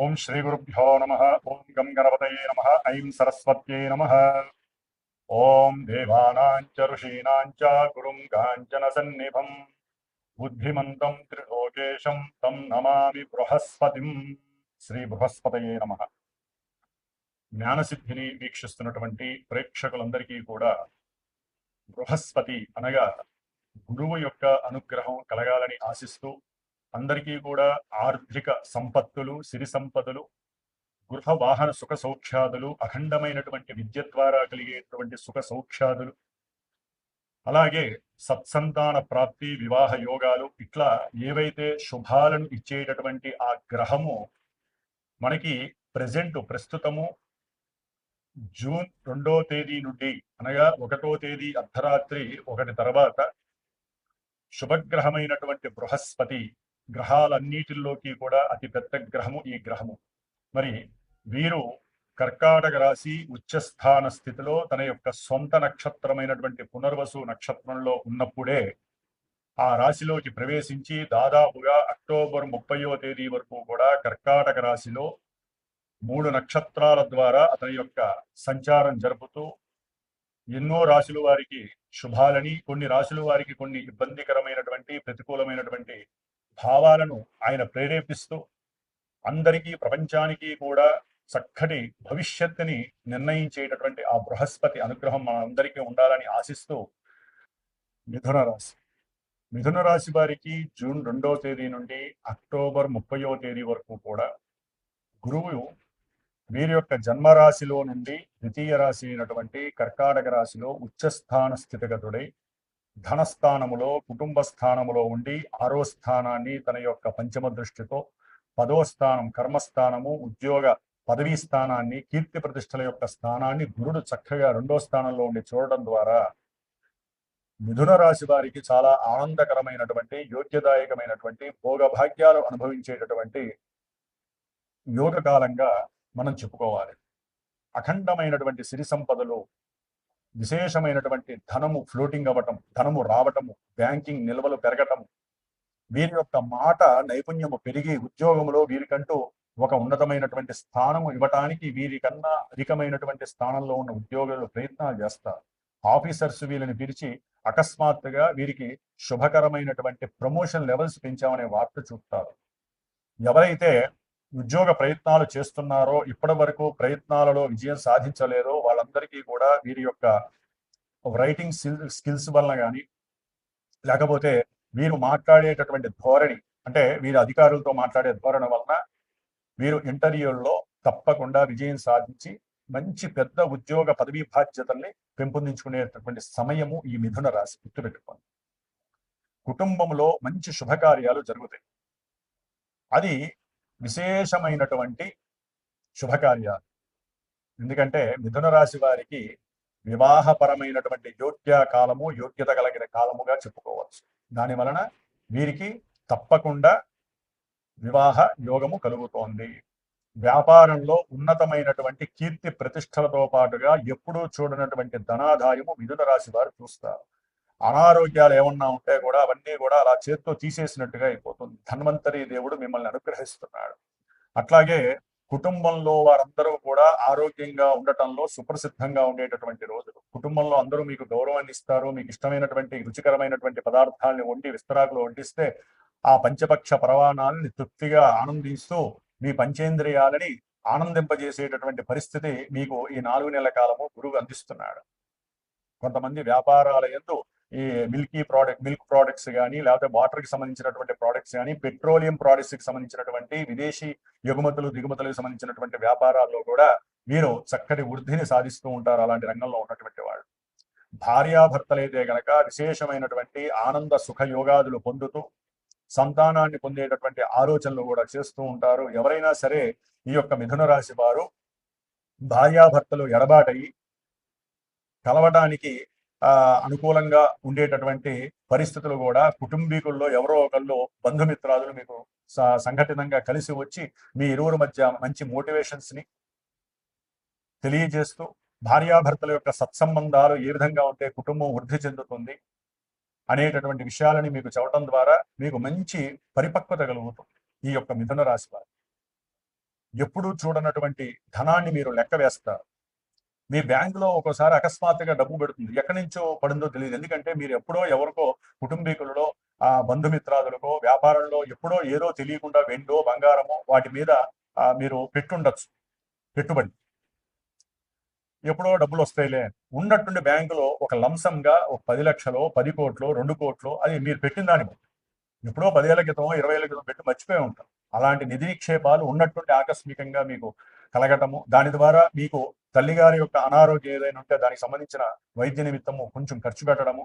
ఓం శ్రీ గురుభ్యో నమః. ఓం గం గణపతయే నమః. ఐం సరస్వత్యై నమః. ఓం దేవానాం చ ఋషీణాం చ గురుం కాంచన సన్నిభం బుద్ధిమంతం త్రిలోకేశం తం నమామి బృహస్పతిం. శ్రీ బృహస్పతయే నమః. జ్ఞానసిద్ధిని వీక్షిస్తున్నటువంటి ప్రేక్షకులందరికీ కూడా బృహస్పతి అనగా గురువు యొక్క అనుగ్రహం కలగాలని ఆశిస్తూ అందరికీ కూడా ఆర్థిక సంపత్తులు, సిరి సంపదలు, గృహ వాహన సుఖ సౌఖ్యాదులు, అఖండమైనటువంటి విద్య ద్వారా కలిగేటువంటి సుఖ సౌఖ్యాదులు, అలాగే సత్సంతాన ప్రాప్తి, వివాహ యోగాలు, ఇట్లా ఏవైతే శుభాలను ఇచ్చేటటువంటి ఆ గ్రహము మనకి ప్రస్తుతము జూన్ 2వ తేదీ నుండి అనగా 1వ తేదీ అర్ధరాత్రి 1 తర్వాత శుభగ్రహమైనటువంటి బృహస్పతి, గ్రహాలన్నిటిలోకి కూడా అతి పెద్ద గ్రహము ఈ గ్రహము. మరి వీరు కర్కాటక రాశి ఉచ్చస్థాన స్థితిలో తన యొక్క సొంత నక్షత్రమైనటువంటి పునర్వసు నక్షత్రంలో ఉన్నప్పుడే ఆ రాశిలోకి ప్రవేశించి దాదాపుగా అక్టోబర్ 30వ తేదీ వరకు కూడా కర్కాటక రాశిలో 3 నక్షత్రాల ద్వారా అతని యొక్క సంచారం జరుపుతూ ఎన్నో రాశుల వారికి శుభాలని, కొన్ని రాశుల వారికి కొన్ని ఇబ్బందికరమైనటువంటి ప్రతికూలమైనటువంటి భావాలను ఆయన ప్రేరేపిస్తూ అందరికీ, ప్రపంచానికి కూడా చక్కటి భవిష్యత్తుని నిర్ణయించేటటువంటి ఆ బృహస్పతి అనుగ్రహం మనందరికీ ఉండాలని ఆశిస్తూ మిథున రాశి మిథున రాశి వారికి జూన్ 2వ తేదీ నుండి అక్టోబర్ 30వ తేదీ వరకు కూడా గురువు వీరి యొక్క జన్మరాశిలో నుండి ద్వితీయ రాశి అయినటువంటి కర్కాటక రాశిలో ఉచ్చస్థాన స్థితిగతుడై ధనస్థానములో, కుటుంబ స్థానములో ఉండి 6వ స్థానాన్ని తన యొక్క పంచమ దృష్టితో, 10వ స్థానం కర్మస్థానము, ఉద్యోగ పదవీ స్థానాన్ని, కీర్తి ప్రతిష్టల యొక్క స్థానాన్ని గురుడు చక్కగా 2వ స్థానంలో ఉండి చూడడం ద్వారా మిథున రాశి వారికి చాలా ఆనందకరమైనటువంటి, యోగ్యదాయకమైనటువంటి, భోగభాగ్యాలు అనుభవించేటటువంటి యోగ కాలంగా మనం చెప్పుకోవాలి. అఖండమైనటువంటి సిరి సంపదలు, విశేషమైనటువంటి ధనము ఫ్లోటింగ్ అవ్వటం, ధనము రావటము, బ్యాంకింగ్ నిల్వలు పెరగటము, వీరి యొక్క మాట నైపుణ్యము పెరిగి ఉద్యోగంలో వీరికంటూ ఒక ఉన్నతమైనటువంటి స్థానము ఇవ్వటానికి వీరికన్నా అధికమైనటువంటి స్థానంలో ఉన్న ఉద్యోగులు ప్రయత్నాలు చేస్తారు. ఆఫీసర్స్ వీళ్ళని పిలిచి అకస్మాత్తుగా వీరికి శుభకరమైనటువంటి ప్రమోషన్ లెవెల్స్ పెంచామనే వార్త చూపుతారు. ఎవరైతే ఉద్యోగ ప్రయత్నాలు చేస్తున్నారో, ఇప్పటి వరకు ప్రయత్నాలలో విజయం సాధించలేరో వాళ్ళందరికీ కూడా వీరి యొక్క రైటింగ్ స్కిల్స్ వలన కానీ, లేకపోతే వీరు మాట్లాడేటటువంటి ధోరణి, అంటే వీరు అధికారులతో మాట్లాడే ధోరణి వలన వీరు ఇంటర్వ్యూల్లో తప్పకుండా విజయం సాధించి మంచి పెద్ద ఉద్యోగ పదవీ బాధ్యతల్ని పెంపొందించుకునేటటువంటి సమయము ఈ మిథున రాశి. గుర్తుపెట్టుకోండి. కుటుంబంలో మంచి శుభకార్యాలు జరుగుతాయి. అది విశేషమైనటువంటి శుభకార్యాలు. ఎందుకంటే మిథున రాశి వారికి వివాహపరమైనటువంటి కాలము, యోగ్యత కలిగిన కాలముగా చెప్పుకోవచ్చు. దాని వలన వీరికి తప్పకుండా వివాహ యోగము కలుగుతోంది. వ్యాపారంలో ఉన్నతమైనటువంటి కీర్తి ప్రతిష్టలతో పాటుగా ఎప్పుడూ చూడనటువంటి ధనాదాయము మిథున రాశి వారు చూస్తారు. అనారోగ్యాలు ఏమన్నా ఉంటే కూడా అవన్నీ కూడా అలా చేత్తో తీసేసినట్టుగా అయిపోతుంది. ధన్వంతరి దేవుడు మిమ్మల్ని అనుగ్రహిస్తున్నాడు. అట్లాగే కుటుంబంలో వారందరూ కూడా ఆరోగ్యంగా ఉండటంలో సుప్రసిద్ధంగా ఉండేటటువంటి రోజులు. కుటుంబంలో అందరూ మీకు గౌరవాన్ని ఇస్తారు. మీకు ఇష్టమైనటువంటి రుచికరమైనటువంటి పదార్థాలను వండి విస్తరాకులు వడ్డిస్తే ఆ పంచపక్ష పరవాణాలని తృప్తిగా ఆనందిస్తూ మీ పంచేంద్రియాలని ఆనందింపజేసేటటువంటి పరిస్థితి మీకు ఈ 4 నెలల కాలము గురువు అందిస్తున్నాడు. కొంతమంది వ్యాపారాల యందు ఈ మిల్క్ ప్రోడక్ట్స్ కానీ, లేకపోతే వాటర్కి సంబంధించినటువంటి ప్రోడక్ట్స్ కానీ, పెట్రోలియం ప్రోడక్ట్స్కి సంబంధించినటువంటి విదేశీ ఎగుమతులు దిగుమతులకు సంబంధించినటువంటి వ్యాపారాల్లో కూడా మీరు చక్కటి వృద్ధిని సాధిస్తూ ఉంటారు. అలాంటి రంగంలో ఉన్నటువంటి వాళ్ళు భార్యాభర్తలైతే గనక విశేషమైనటువంటి ఆనంద సుఖ యోగాదులు పొందుతూ సంతానాన్ని పొందేటటువంటి ఆలోచనలు కూడా చేస్తూ ఉంటారు. ఎవరైనా సరే ఈ యొక్క మిథున రాశి వారు భార్యాభర్తలు ఎడబాటయి కలవడానికి అనుకూలంగా ఉండేటటువంటి పరిస్థితులు కూడా కుటుంబీకుల్లో ఎవరో ఒకళ్ళు, బంధుమిత్రాదులు మీకు సంఘటితంగా కలిసి వచ్చి మీ ఇరువురు మధ్య మంచి మోటివేషన్స్ ని తెలియజేస్తూ భార్యాభర్తల యొక్క సత్సంబంధాలు ఏ విధంగా ఉంటే కుటుంబం వృద్ధి చెందుతుంది అనేటటువంటి విషయాలని మీకు చెప్పడం ద్వారా మీకు మంచి పరిపక్వత కలుగుతుంది ఈ యొక్క మిథున రాశి వారు. ఎప్పుడూ చూడనటువంటి ధనాన్ని మీరు లెక్క వేస్తారు. మీ బ్యాంకులో ఒక్కోసారి అకస్మాత్తుగా డబ్బు పెడుతుంది. ఎక్కడి నుంచో పడిందో తెలియదు. ఎందుకంటే మీరు ఎప్పుడో ఎవరికో కుటుంబీకులలో, బంధుమిత్రాదులకో, వ్యాపారంలో ఎప్పుడో ఏదో తెలియకుండా వెండో, బంగారమో వాటి మీద మీరు పెట్టుండొచ్చు పెట్టుబడి. ఎప్పుడో డబ్బులు వస్తాయిలే ఉన్నట్టుండి బ్యాంకులో ఒక లంసంగా ఒక 10 లక్షలో, 10 కోట్లో, 2 కోట్లో అది మీరు పెట్టిన దాని బట్టి. ఎప్పుడో 10 ఏళ్ల క్రితం, 20 ఏళ్ల క్రితం పెట్టి మర్చిపోయి ఉంటాం. అలాంటి నిధి నిక్షేపాలు ఉన్నట్టుండి ఆకస్మికంగా మీకు కలగటము, దాని ద్వారా మీకు తల్లిగారి యొక్క అనారోగ్యం ఏదైనా ఉంటే దానికి సంబంధించిన వైద్య నిమిత్తము కొంచెం ఖర్చు పెట్టడము,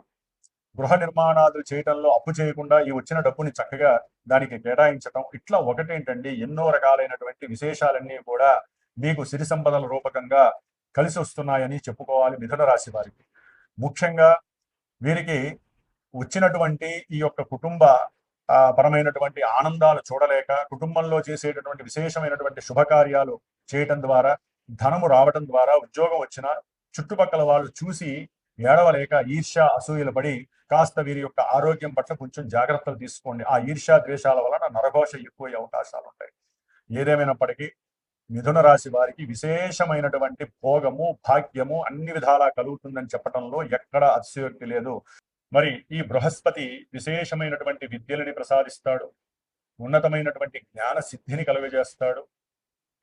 గృహ నిర్మాణాలు చేయడంలో అప్పు చేయకుండా ఈ వచ్చిన డబ్బుని చక్కగా దానికి కేటాయించటం, ఇట్లా ఒకటేంటండి ఎన్నో రకాలైనటువంటి విశేషాలన్నీ కూడా మీకు సిరి సంపదల రూపకంగా కలిసి వస్తున్నాయని చెప్పుకోవాలి మిథున రాశి వారికి. ముఖ్యంగా వీరికి వచ్చినటువంటి ఈ యొక్క కుటుంబ పరమైనటువంటి ఆనందాలు చూడలేక, కుటుంబంలో చేసేటటువంటి విశేషమైనటువంటి శుభకార్యాలు చేయటం ద్వారా, ధనము రావటం ద్వారా, ఉద్యోగం వచ్చిన చుట్టుపక్కల వాళ్ళు చూసి ఏడవలేక ఈర్ష్య అసూయలు పడి కాస్త వీరి యొక్క ఆరోగ్యం పట్ల కొంచెం జాగ్రత్తలు తీసుకోండి. ఆ ఈర్ష్య ద్వేషాల వలన నరఘోష ఎక్కువయ్యే అవకాశాలు ఉంటాయి. ఏదేమైనప్పటికీ మిథున రాశి వారికి విశేషమైనటువంటి భోగము, భాగ్యము అన్ని విధాలా కలుగుతుందని చెప్పడంలో ఎక్కడ అతిశయోక్తి లేదు. మరి ఈ బృహస్పతి విశేషమైనటువంటి విద్యలని ప్రసాదిస్తాడు, ఉన్నతమైనటువంటి జ్ఞాన సిద్ధిని కలుగజేస్తాడు.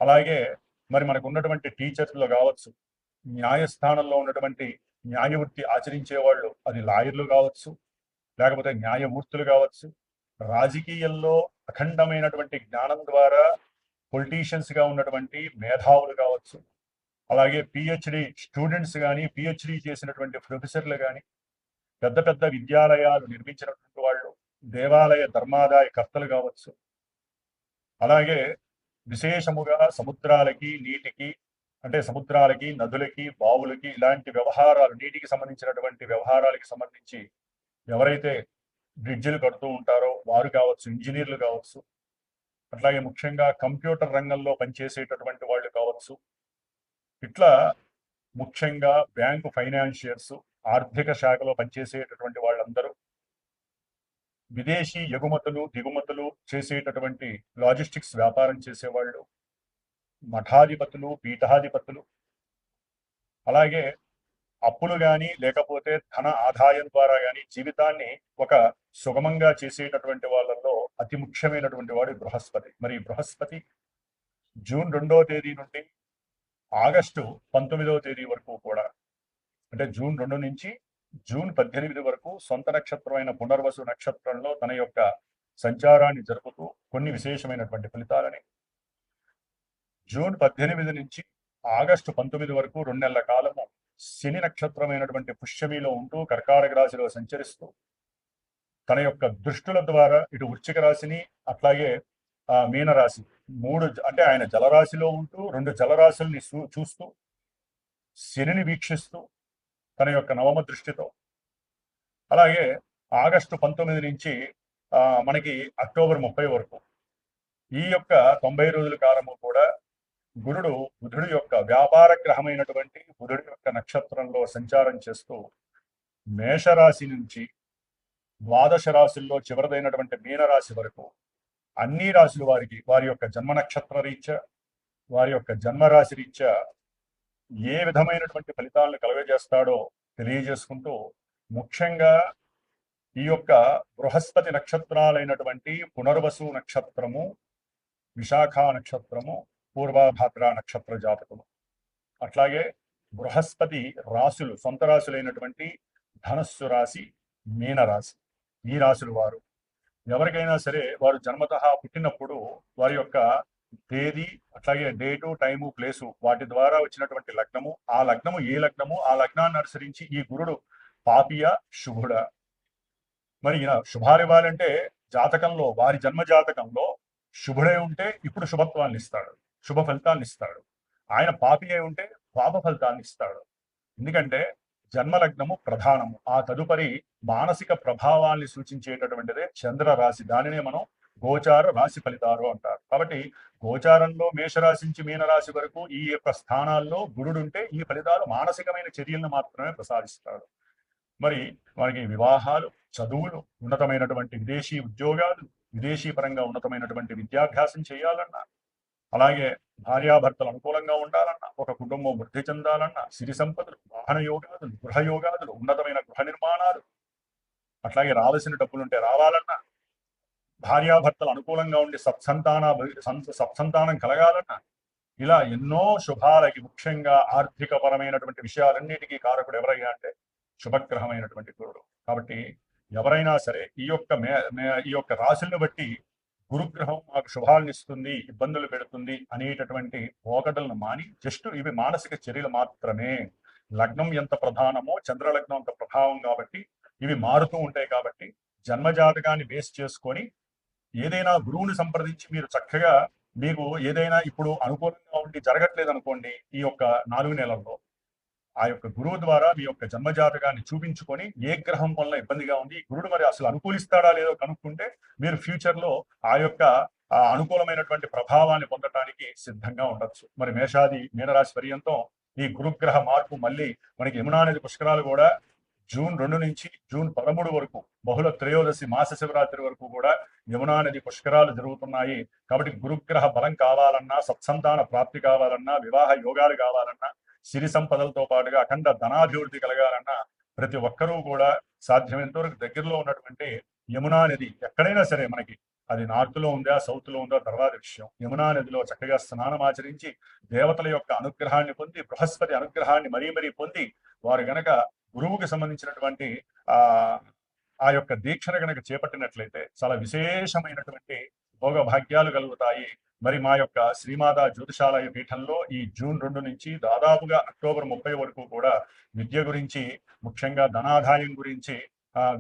అలాగే మరి మనకు ఉన్నటువంటి టీచర్స్లో కావచ్చు, న్యాయస్థానంలో ఉన్నటువంటి న్యాయవృత్తి ఆచరించే వాళ్ళు, అది లాయర్లు కావచ్చు, లేకపోతే న్యాయమూర్తులు కావచ్చు, రాజకీయాల్లో అఖండమైనటువంటి జ్ఞానం ద్వారా పొలిటీషియన్స్ గా ఉన్నటువంటి మేధావులు కావచ్చు, అలాగే పిహెచ్డి స్టూడెంట్స్ కానీ, పిహెచ్డి చేసినటువంటి ప్రొఫెసర్లు కానీ, పెద్ద పెద్ద విద్యాలయాలు నిర్మించినటువంటి వాళ్ళు, దేవాలయ ధర్మాదాయ కర్తలు కావచ్చు, అలాగే విశేషముగా సముద్రాలకి, నీటికి అంటే సముద్రాలకి, నదులకి, బావులకి ఇలాంటి వ్యవహారాలు, నీటికి సంబంధించినటువంటి వ్యవహారాలకి సంబంధించి ఎవరైతే బ్రిడ్జిలు కడుతూ ఉంటారో వారు కావచ్చు, ఇంజనీర్లు కావచ్చు, అట్లాగే ముఖ్యంగా కంప్యూటర్ రంగంలో పనిచేసేటటువంటి వాళ్ళు కావచ్చు, ఇట్లా ముఖ్యంగా బ్యాంకు ఫైనాన్షియర్స్, ఆర్థిక శాఖలో పనిచేసేటటువంటి వాళ్ళందరూ, విదేశీ ఎగుమతులు దిగుమతులు చేసేటటువంటి లాజిస్టిక్స్ వ్యాపారం చేసేవాళ్ళు, మఠాధిపతులు, పీఠాధిపతులు, అలాగే అప్పులు కానీ లేకపోతే ధన ఆదాయం ద్వారా కానీ జీవితాన్ని ఒక సుగమంగా చేసేటటువంటి వాళ్ళల్లో అతి ముఖ్యమైనటువంటి వాడు బృహస్పతి. మరి బృహస్పతి జూన్ 2వ తేదీ నుండి ఆగస్టు 19వ తేదీ వరకు కూడా, అంటే జూన్ 2 నుంచి జూన్ 18 వరకు సొంత నక్షత్రమైన పునర్వసు నక్షత్రంలో తన యొక్క సంచారాన్ని జరుపుతూ కొన్ని విశేషమైనటువంటి ఫలితాలని, జూన్ 18 నుంచి ఆగస్టు 19 వరకు 2 నెలల కాలము శని నక్షత్రమైనటువంటి పుష్యమిలో ఉంటూ కర్కాటక రాశిలో సంచరిస్తూ తన యొక్క దృష్టుల ద్వారా ఇటు వృశ్చిక రాశిని అట్లాగే మీనరాశి అంటే ఆయన జలరాశిలో ఉంటూ 2 జలరాశుల్ని చూస్తూ శనిని వీక్షిస్తూ తన యొక్క నవమ దృష్టితో, అలాగే ఆగస్టు 19 నుంచి మనకి అక్టోబర్ 30 వరకు ఈ యొక్క 90 రోజుల కాలము కూడా బుధుడు యొక్క వ్యాపార గ్రహమైనటువంటి బుధుడి యొక్క నక్షత్రంలో సంచారం చేస్తూ మేషరాశి నుంచి ద్వాదశ రాశుల్లో చివరిదైనటువంటి మీనరాశి వరకు అన్ని రాశుల వారికి వారి యొక్క జన్మ నక్షత్ర రీత్యా, వారి యొక్క జన్మరాశి రీత్యా ఏ విధమైనటువంటి ఫలితాలను కలుగజేస్తాడో తెలియజేసుకుంటూ, ముఖ్యంగా ఈ యొక్క బృహస్పతి నక్షత్రాలైనటువంటి పునర్వసు నక్షత్రము, విశాఖ నక్షత్రము, పూర్వభాద్ర నక్షత్ర జాతకులు, అట్లాగే బృహస్పతి రాశులు సొంత రాశులైనటువంటి ధనస్సు రాశి, మీనరాశి, ఈ రాశులు వారు ఎవరికైనా సరే వారు జన్మతః పుట్టినప్పుడు వారి యొక్క తేదీ అట్లాగే డేటు, టైము, ప్లేసు వాటి ద్వారా వచ్చినటువంటి లగ్నము, ఆ లగ్నము ఏ లగ్నము, ఆ లగ్నాన్ని అనుసరించి ఈ గురుడు పాపియ శుభుడ. మరి శుభాలు ఇవ్వాలంటే జాతకంలో వారి జన్మ జాతకంలో శుభుడే ఉంటే ఇప్పుడు శుభత్వాన్ని ఇస్తాడు, శుభ ఫలితాన్ని ఇస్తాడు. ఆయన పాపి అయి ఉంటే పాప ఫలితాన్ని ఇస్తాడు. ఎందుకంటే జన్మలగ్నము ప్రధానము, ఆ తదుపరి మానసిక ప్రభావాల్ని సూచించేటటువంటిదే చంద్ర రాశి. దానినే మనం గోచార రాశి ఫలితాలు అంటారు. కాబట్టి గోచారంలో మేషరాశి నుంచి మీనరాశి వరకు ఈ యొక్క స్థానాల్లో గురుడుంటే ఈ ఫలితాలు మానసికమైన చర్యలను మాత్రమే ప్రసాదిస్తాడు. మరి మనకి వివాహాలు, చదువులు, ఉన్నతమైనటువంటి విదేశీ ఉద్యోగాలు, విదేశీ పరంగా ఉన్నతమైనటువంటి విద్యాభ్యాసం చేయాలన్నా, అలాగే భార్యాభర్తలు అనుకూలంగా ఉండాలన్నా, ఒక కుటుంబం వృద్ధి చెందాలన్నా, సిరి సంపదలు, వాహన యోగాదులు, గృహ యోగాదులు, ఉన్నతమైన గృహ నిర్మాణాలు, అట్లాగే రావాల్సిన డబ్బులుంటే రావాలన్నా, భార్యాభర్తలు అనుకూలంగా ఉండి సత్సంతానం కలగాలన్నా, ఇలా ఎన్నో శుభాలకి ముఖ్యంగా ఆర్థిక పరమైనటువంటి విషయాలన్నిటికీ కారకుడు ఎవరయ్యా అంటే శుభగ్రహమైనటువంటి గురుడు. కాబట్టి ఎవరైనా సరే ఈ యొక్క రాశులను బట్టి గురుగ్రహం మాకు శుభాలను ఇస్తుంది, ఇబ్బందులు పెడుతుంది అనేటటువంటి పోకడలను మాని జస్ట్ ఇవి మానసిక చర్యలు మాత్రమే. లగ్నం ఎంత ప్రధానమో చంద్రలగ్నం అంత ప్రభావం కాబట్టి ఇవి మారుతూ ఉంటాయి. కాబట్టి జన్మజాతకాన్ని బేస్ చేసుకొని ఏదైనా గురువుని సంప్రదించి మీరు చక్కగా మీకు ఏదైనా ఇప్పుడు అనుకూలంగా ఉండి జరగట్లేదు అనుకోండి, ఈ యొక్క 4 నెలల్లో ఆ యొక్క గురువు ద్వారా మీ యొక్క జన్మజాతకాన్ని చూపించుకొని ఏ గ్రహం వల్ల ఇబ్బందిగా ఉంది, గురుడు మరి అసలు అనుకూలిస్తాడా లేదో కనుక్కుంటే మీరు ఫ్యూచర్ లో ఆ యొక్క అనుకూలమైనటువంటి ప్రభావాన్ని పొందటానికి సిద్ధంగా ఉండొచ్చు. మరి మీనరాశి పర్యంతం ఈ గురుగ్రహ మార్పు మళ్ళీ మనకి యమునా నది పుష్కరాలు కూడా జూన్ 2 నుంచి జూన్ 13 వరకు బహుళ త్రయోదశి మాస శివరాత్రి వరకు కూడా యమునా నది పుష్కరాలు జరుగుతున్నాయి. కాబట్టి గురుగ్రహ బలం కావాలన్నా, సత్సంతాన ప్రాప్తి కావాలన్నా, వివాహ యోగాలు కావాలన్నా, సిరి సంపదలతో పాటుగా అఖండ ధనాభివృద్ధి కలగాలన్నా ప్రతి ఒక్కరూ కూడా సాధ్యమైనంత వరకు దగ్గరలో ఉన్నటువంటి యమునా నది ఎక్కడైనా సరే, మనకి అది నార్త్ లో ఉందా సౌత్ లో ఉందో తర్వాత విషయం, యమునా నదిలో చక్కగా స్నానం ఆచరించి దేవతల యొక్క అనుగ్రహాన్ని పొంది, బృహస్పతి అనుగ్రహాన్ని మరీ పొంది వారు గనక గురువుకి సంబంధించినటువంటి ఆ ఆ యొక్క దీక్షను గనక చేపట్టినట్లయితే చాలా విశేషమైనటువంటి భోగ భాగ్యాలు కలుగుతాయి. మరి మా యొక్క శ్రీమాతా జ్యోతిషాలయ పీఠంలో ఈ జూన్ 2 నుంచి దాదాపుగా అక్టోబర్ 30 వరకు కూడా విద్య గురించి, ముఖ్యంగా ధనాదాయం గురించి,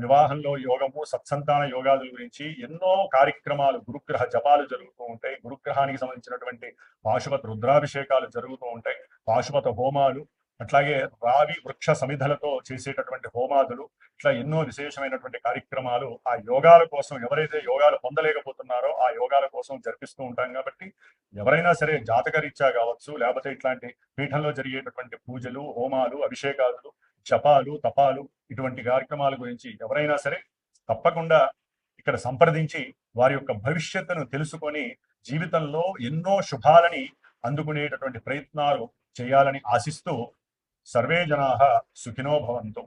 వివాహంలో యోగము, సత్సంతాన యోగాల గురించి ఎన్నో కార్యక్రమాలు, గురుగ్రహ జపాలు జరుగుతూ ఉంటాయి. గురుగ్రహానికి సంబంధించినటువంటి పాశుపత రుద్రాభిషేకాలు జరుగుతూ ఉంటాయి, పాశుపత హోమాలు, అట్లాగే రావి వృక్ష సమిధలతో చేసేటటువంటి హోమాదులు, ఇట్లా ఎన్నో విశేషమైనటువంటి కార్యక్రమాలు ఆ యోగాల కోసం, ఎవరైతే యోగాలు పొందలేకపోతున్నారో ఆ యోగాల కోసం జరిపిస్తూ ఉంటాం. కాబట్టి ఎవరైనా సరే జాతకరీత్యా కావచ్చు, లేకపోతే ఇట్లాంటి పీఠంలో జరిగేటటువంటి పూజలు, హోమాలు, అభిషేకాలు, జపాలు, తపాలు, ఇటువంటి కార్యక్రమాల గురించి ఎవరైనా సరే తప్పకుండా ఇక్కడ సంప్రదించి వారి యొక్క భవిష్యత్తును తెలుసుకొని జీవితంలో ఎన్నో శుభాలని అందుకునేటటువంటి ప్రయత్నాలు చేయాలని ఆశిస్తూ సర్వే జనాః సుఖినో భవంతు.